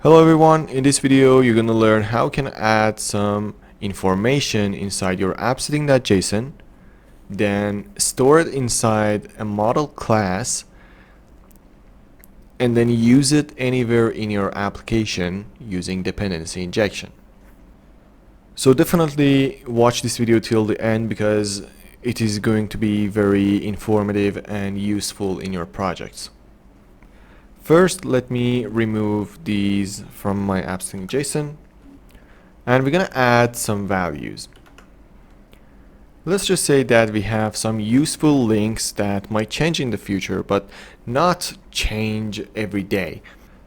Hello everyone, in this video you're going to learn how you can add some information inside your Appsetting.json, then store it inside a model class, and then use it anywhere in your application using dependency injection. So definitely watch this video till the end because it is going to be very informative and useful in your projects. First, let me remove these from my Appsetting.json, and we're going to add some values. Let's just say that we have some useful links that might change in the future, but not change every day.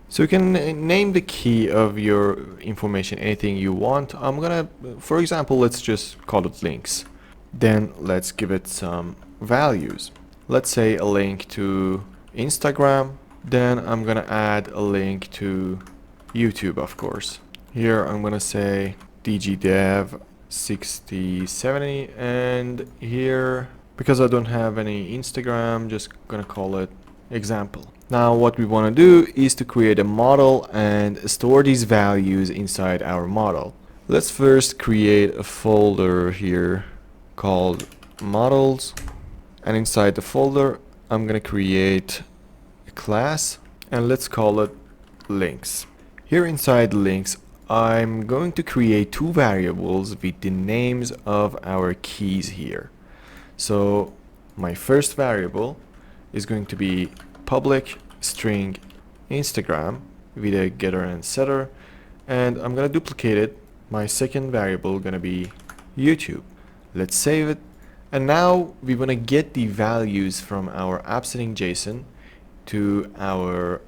So you can name the key of your information anything you want. I'm gonna, for example, let's just call it links. Then let's give it some values. Let's say a link to Instagram. Then I'm gonna add a link to YouTube, of course. Here I'm gonna say dgdev 6070, and here, because I don't have any Instagram, just gonna call it example. Now what we want to do is to create a model and store these values inside our model. Let's first create a folder here called models, and inside the folder I'm gonna create class, and let's call it links. Here inside links I'm going to create two variables with the names of our keys here. So my first variable is going to be public string Instagram with a getter and setter, and I'm gonna duplicate it. My second variable gonna be YouTube. Let's save it, and now we want to get the values from our Appsetting.json to our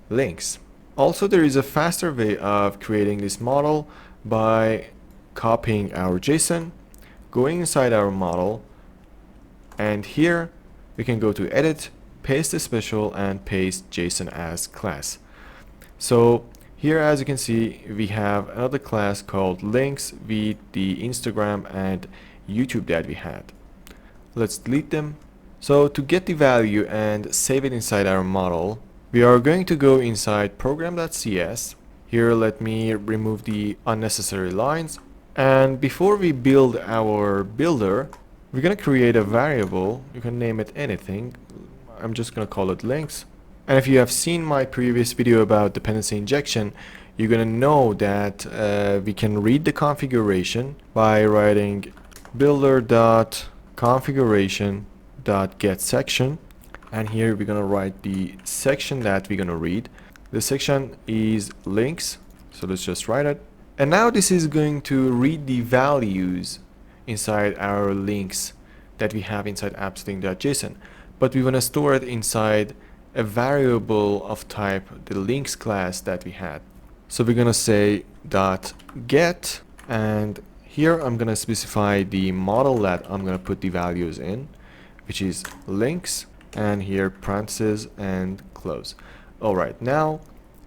links. Also, there is a faster way of creating this model by copying our JSON, going inside our model, and here we can go to edit, paste the special, and paste JSON as class. So here, as you can see, we have another class called links with the Instagram and YouTube that we had. Let's delete them. So to get the value and save it inside our model, we are going to go inside program.cs. Here, let me remove the unnecessary lines. And before we build our builder, we're going to create a variable. You can name it anything. I'm just going to call it links. And if you have seen my previous video about dependency injection, you're going to know that we can read the configuration by writing builder.configuration.getSection, and here we're going to write the section that we're going to read. The section is links, so let's just write it. And now this is going to read the values inside our links that we have inside Appsetting.json, but we want to store it inside a variable of type the links class that we had. So we're going to say .get, and here I'm going to specify the model that I'm going to put the values in, which is links, and here parentheses and close. Alright, now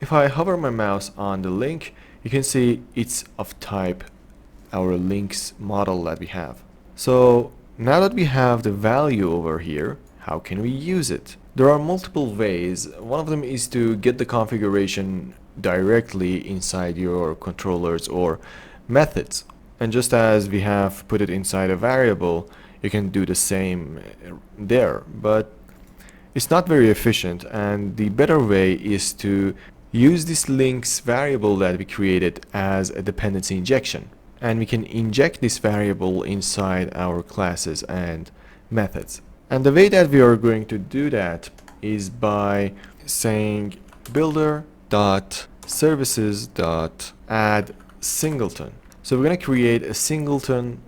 if I hover my mouse on the link, you can see it's of type our links model that we have. So now that we have the value over here, how can we use it? There are multiple ways. One of them is to get the configuration directly inside your controllers or methods. And just as we have put it inside a variable, you can do the same there. But it's not very efficient, and the better way is to use this links variable that we created as a dependency injection. And we can inject this variable inside our classes and methods. And the way that we are going to do that is by saying builder.services.add singleton. So we're going to create a singleton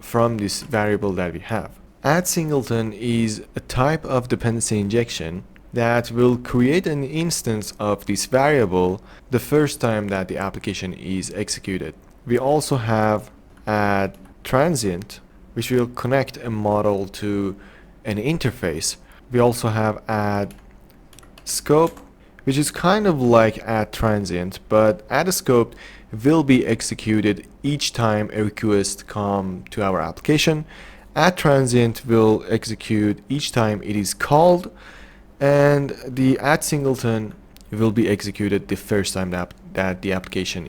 from this variable that we have. Add singleton is a type of dependency injection that will create an instance of this variable the first time that the application is executed. We also have add transient, which will connect a model to an interface. We also have add scope, which is kind of like add transient, but add scope will be executed each time a request comes to our application. Add transient will execute each time it is called, and the add singleton it will be executed the first time that the application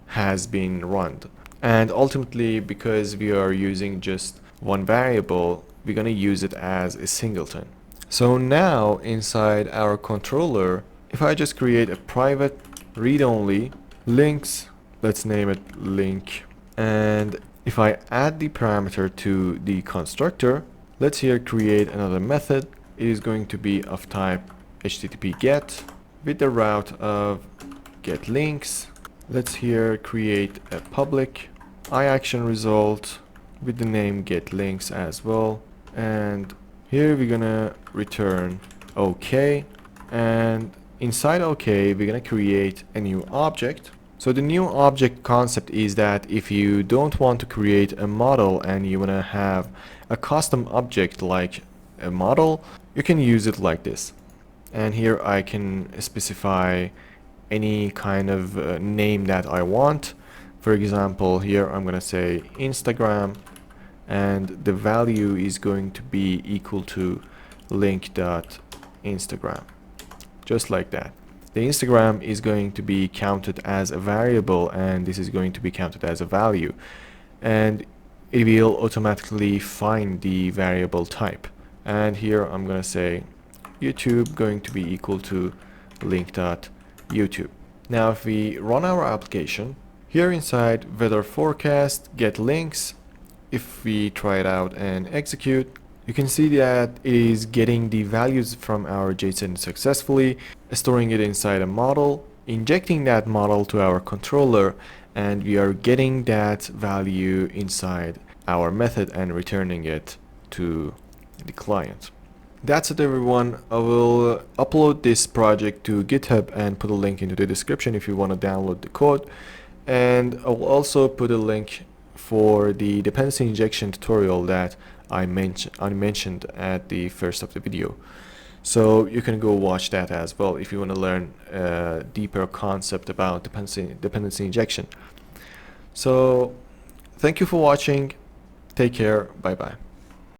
has been run. And ultimately, because we are using just one variable, we're going to use it as a singleton. So now inside our controller, if I just create a private read-only links, let's name it link, and if I add the parameter to the constructor, let's here create another method. It is going to be of type HTTP GET with the route of get links. Let's here create a public iActionResult with the name get links as well, and here we're gonna return OK, and inside OK we're gonna create a new object. So the new object concept is that if you don't want to create a model and you want to have a custom object like a model, you can use it like this. And here I can specify any kind of name that I want. For example, here I'm going to say Instagram, and the value is going to be equal to link.instagram, just like that. The Instagram is going to be counted as a variable, and this is going to be counted as a value, and it will automatically find the variable type. And here I'm going to say YouTube going to be equal to link.youtube. Now if we run our application, here inside weather forecast get links, if we try it out and execute, you can see that it is getting the values from our JSON successfully, storing it inside a model, injecting that model to our controller, and we are getting that value inside our method and returning it to the client. That's it, everyone. I will upload this project to GitHub and put a link into the description if you want to download the code, and I will also put a link for the dependency injection tutorial that I mentioned at the first of the video. So you can go watch that as well if you want to learn a deeper concept about dependency injection. So thank you for watching. Take care. Bye bye.